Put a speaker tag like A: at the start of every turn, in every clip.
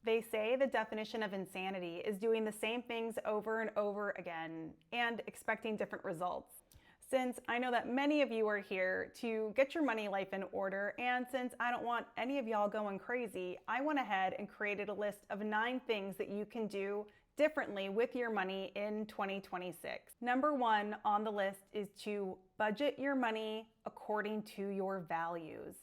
A: They say the definition of insanity is doing the same things over and over again and expecting different results. Since I know that many of you are here to get your money life in order, and since I don't want any of y'all going crazy, I went ahead and created a list of 9 things that you can do differently with your money in 2026. Number 1 on the list is to budget your money according to your values.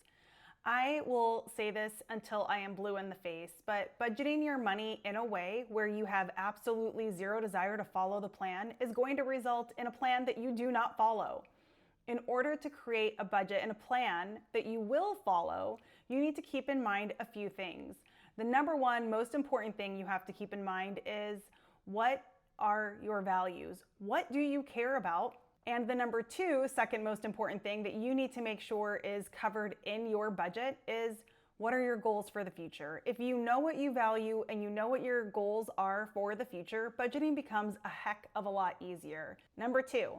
A: I will say this until I am blue in the face, but budgeting your money in a way where you have absolutely zero desire to follow the plan is going to result in a plan that you do not follow. In order to create a budget and a plan that you will follow, you need to keep in mind a few things. The number 1 most important thing you have to keep in mind is, what are your values? What do you care about? And the number 2, second most important thing that you need to make sure is covered in your budget is, what are your goals for the future? If you know what you value and you know what your goals are for the future, budgeting becomes a heck of a lot easier. Number 2,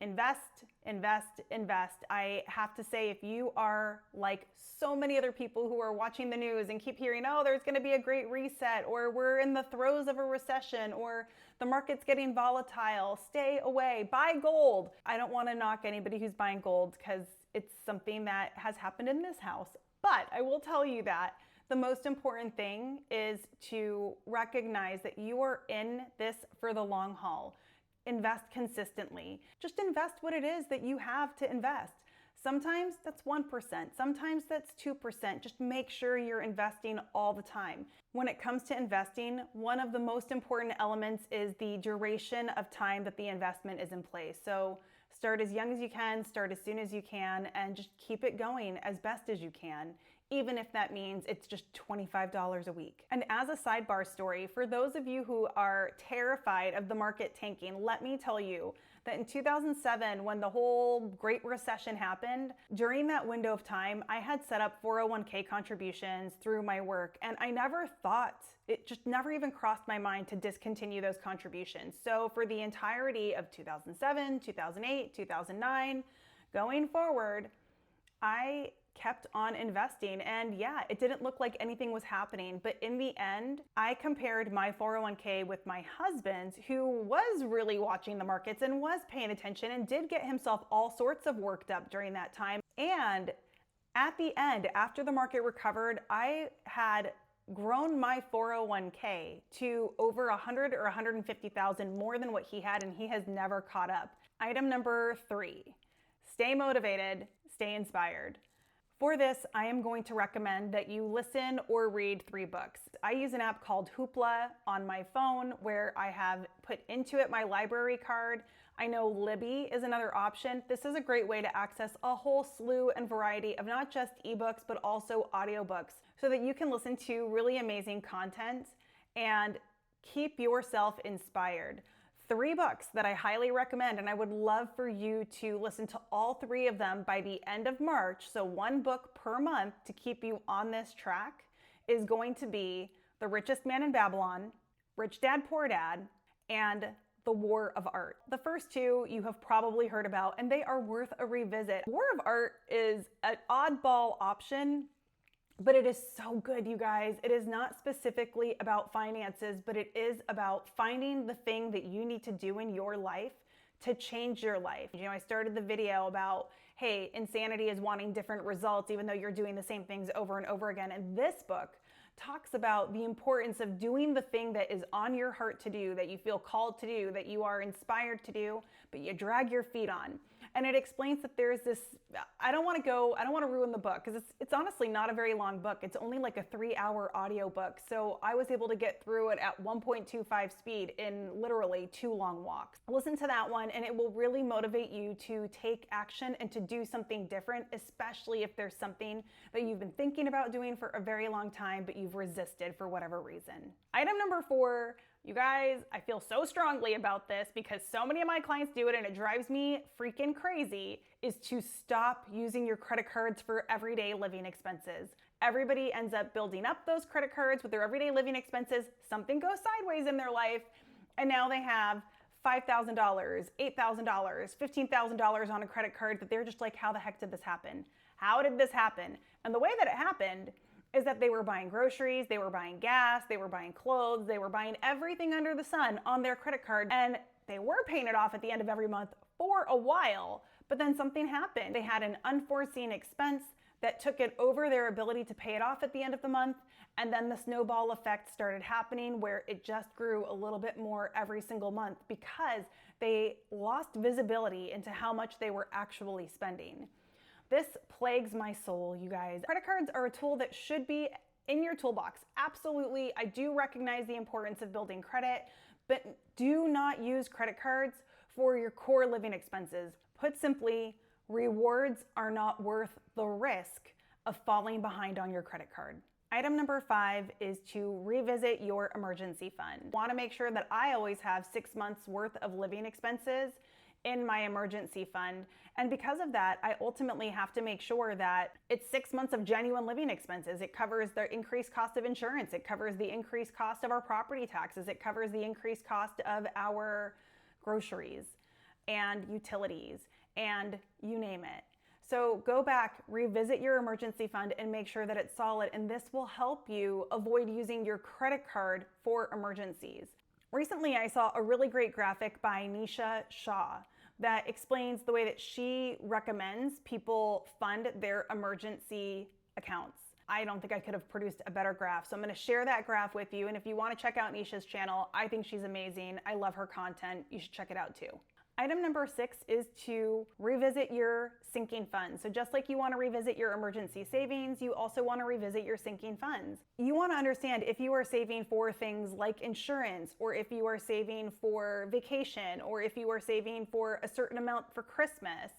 A: invest, invest, invest. I have to say, if you are like so many other people who are watching the news and keep hearing, oh, there's going to be a great reset, or we're in the throes of a recession, or the market's getting volatile, stay away, buy gold. I don't want to knock anybody who's buying gold because it's something that has happened in this house. But I will tell you that the most important thing is to recognize that you are in this for the long haul. Invest consistently. Just invest what it is that you have to invest. Sometimes that's 1%, sometimes that's 2%. Just make sure you're investing all the time. When it comes to investing, one of the most important elements is the duration of time that the investment is in place. So start as young as you can, start as soon as you can, and just keep it going as best as you can, even if that means it's just $25 a week. And as a sidebar story, for those of you who are terrified of the market tanking, let me tell you that in 2007, when the whole Great Recession happened, during that window of time, I had set up 401k contributions through my work, and I never thought, it just never even crossed my mind to discontinue those contributions. So for the entirety of 2007, 2008, 2009, going forward, I kept on investing, and yeah, it didn't look like anything was happening, but in the end, I compared my 401k with my husband's, who was really watching the markets and was paying attention and did get himself all sorts of worked up during that time. And at the end, after the market recovered, I had grown my 401k to over 100 or 150,000 more than what he had, and he has never caught up. Item number 3, stay motivated, stay inspired. For this, I am going to recommend that you listen or read 3 books. I use an app called Hoopla on my phone where I have put into it my library card. I know Libby is another option. This is a great way to access a whole slew and variety of not just ebooks, but also audiobooks, so that you can listen to really amazing content and keep yourself inspired. 3 books that I highly recommend, and I would love for you to listen to all 3 of them by the end of March, so 1 book per month to keep you on this track, is going to be The Richest Man in Babylon, Rich Dad Poor Dad, and The War of Art. The first 2 you have probably heard about, and they are worth a revisit. War of Art is an oddball option, but it is so good, you guys. It is not specifically about finances, but it is about finding the thing that you need to do in your life to change your life. You know, I started the video about, hey, insanity is wanting different results even though you're doing the same things over and over again. And this book talks about the importance of doing the thing that is on your heart to do, that you feel called to do, that you are inspired to do, but you drag your feet on. And it explains that there's this, I don't want to ruin the book because it's honestly not a very long book. It's only like a 3-hour audio book. So I was able to get through it at 1.25 speed in literally 2 long walks. Listen to that one and it will really motivate you to take action and to do something different, especially if there's something that you've been thinking about doing for a very long time, but you've resisted for whatever reason. Item number 4, you guys, I feel so strongly about this because so many of my clients do it and it drives me freaking crazy, is to stop using your credit cards for everyday living expenses. Everybody ends up building up those credit cards with their everyday living expenses. Something goes sideways in their life and now they have $5,000, $8,000, $15,000 on a credit card that they're just like, how the heck did this happen? How did this happen? And the way that it happened is that they were buying groceries, they were buying gas, they were buying clothes, they were buying everything under the sun on their credit card, and they were paying it off at the end of every month for a while, but then something happened. They had an unforeseen expense that took it over their ability to pay it off at the end of the month, and then the snowball effect started happening where it just grew a little bit more every single month because they lost visibility into how much they were actually spending. This plagues my soul, you guys. Credit cards are a tool that should be in your toolbox. Absolutely, I do recognize the importance of building credit, but do not use credit cards for your core living expenses. Put simply, rewards are not worth the risk of falling behind on your credit card. Item number 5 is to revisit your emergency fund. Want to make sure that I always have 6 months worth of living expenses in my emergency fund. And because of that, I ultimately have to make sure that it's 6 months of genuine living expenses. It covers the increased cost of insurance. It covers the increased cost of our property taxes. It covers the increased cost of our groceries and utilities and you name it. So go back, revisit your emergency fund and make sure that it's solid. And this will help you avoid using your credit card for emergencies. Recently, I saw a really great graphic by Nisha Shah that explains the way that she recommends people fund their emergency accounts. I don't think I could have produced a better graph. So I'm going to share that graph with you. And if you want to check out Nisha's channel, I think she's amazing. I love her content. You should check it out too. Item number 6 is to revisit your sinking funds. So just like you want to revisit your emergency savings, you also want to revisit your sinking funds. You want to understand if you are saving for things like insurance, or if you are saving for vacation, or if you are saving for a certain amount for Christmas,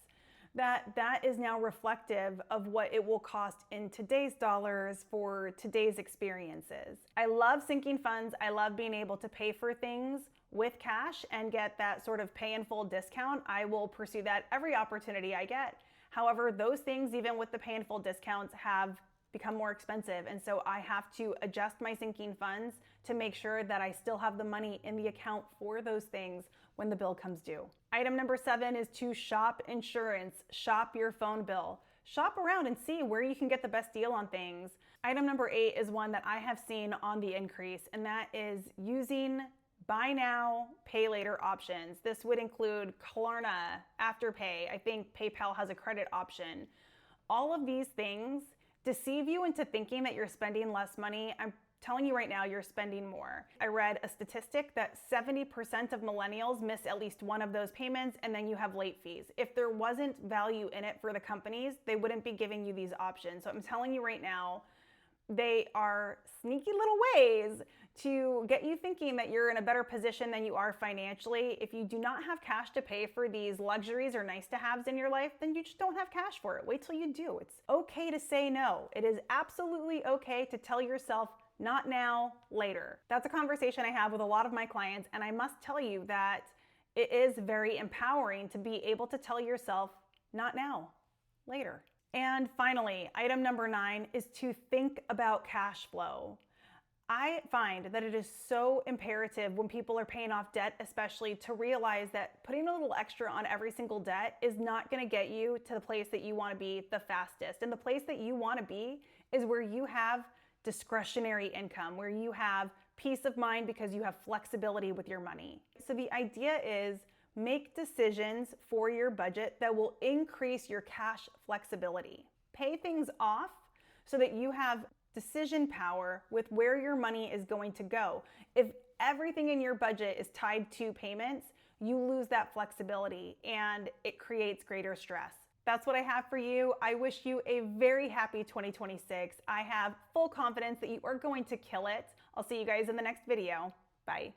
A: that is now reflective of what it will cost in today's dollars for today's experiences. I love sinking funds. I love being able to pay for things with cash and get that sort of pay in full discount. I will pursue that every opportunity I get. However, those things, even with the pay in full discounts, have become more expensive. And so I have to adjust my sinking funds to make sure that I still have the money in the account for those things when the bill comes due. Item number 7 is to shop insurance. Shop your phone bill. Shop around and see where you can get the best deal on things. Item number 8 is one that I have seen on the increase, and that is using buy now, pay later options. This would include Klarna, Afterpay. I think PayPal has a credit option. All of these things deceive you into thinking that you're spending less money. I'm telling you right now, you're spending more. I read a statistic that 70% of millennials miss at least one of those payments, and then you have late fees. If there wasn't value in it for the companies, they wouldn't be giving you these options. So I'm telling you right now, they are sneaky little ways to get you thinking that you're in a better position than you are financially. If you do not have cash to pay for these luxuries or nice to haves in your life, then you just don't have cash for it. Wait till you do. It's okay to say no. It is absolutely okay to tell yourself, not now, later. That's a conversation I have with a lot of my clients, and I must tell you that it is very empowering to be able to tell yourself, not now, later. And finally, item number 9 is to think about cash flow. I find that it is so imperative when people are paying off debt, especially, to realize that putting a little extra on every single debt is not going to get you to the place that you want to be the fastest. And the place that you want to be is where you have discretionary income, where you have peace of mind because you have flexibility with your money. So the idea is make decisions for your budget that will increase your cash flexibility. Pay things off so that you have decision power with where your money is going to go. If everything in your budget is tied to payments, you lose that flexibility and it creates greater stress. That's what I have for you. I wish you a very happy 2026. I have full confidence that you are going to kill it. I'll see you guys in the next video. Bye.